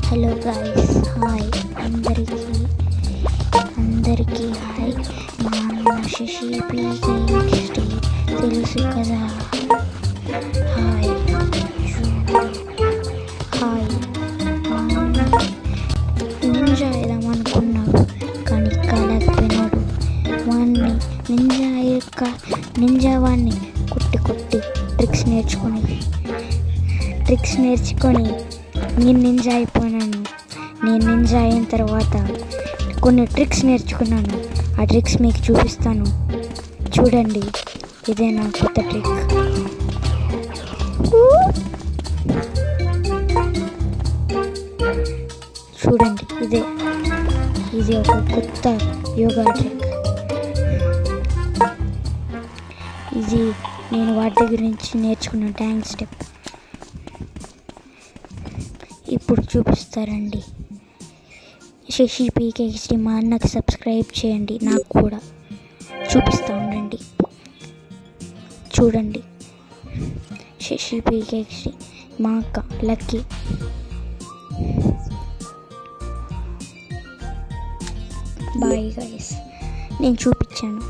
Hello guys, hi అందరికీ hi. మా అన్న శశి PKXD తెలుసు కదా. Hi hi. మా అన్న నింజా వేద్దామనుకున్నాడు కానీ కాలేకపోయినాడు. నింజా వాడిని కొట్టి ట్రిక్స్ నేర్చుకొని నేను నింజా అయిపోయినాను. నేను నింజా అయిన తర్వాత కొన్ని ట్రిక్స్ నేర్చుకున్నాను. ఆ ట్రిక్స్ మీకు చూపిస్తాను, చూడండి. ఇదే నా కొత్త ట్రిక్. చూడండి, ఇది ఒక కొత్త యోగా ట్రిక్. ఇది నేను వాటి గురించి నేర్చుకున్న ట్యాంక్ స్టెప్. ఇప్పుడు చూపిస్తారండి. శశి PKXD మా అన్నకి సబ్స్క్రైబ్ చేయండి. నాకు కూడా చూపిస్తూ ఉండండి. చూడండి, శశి PKXD మా అక్క లక్కీ. బాయ్ గైస్, నేను చూపించాను.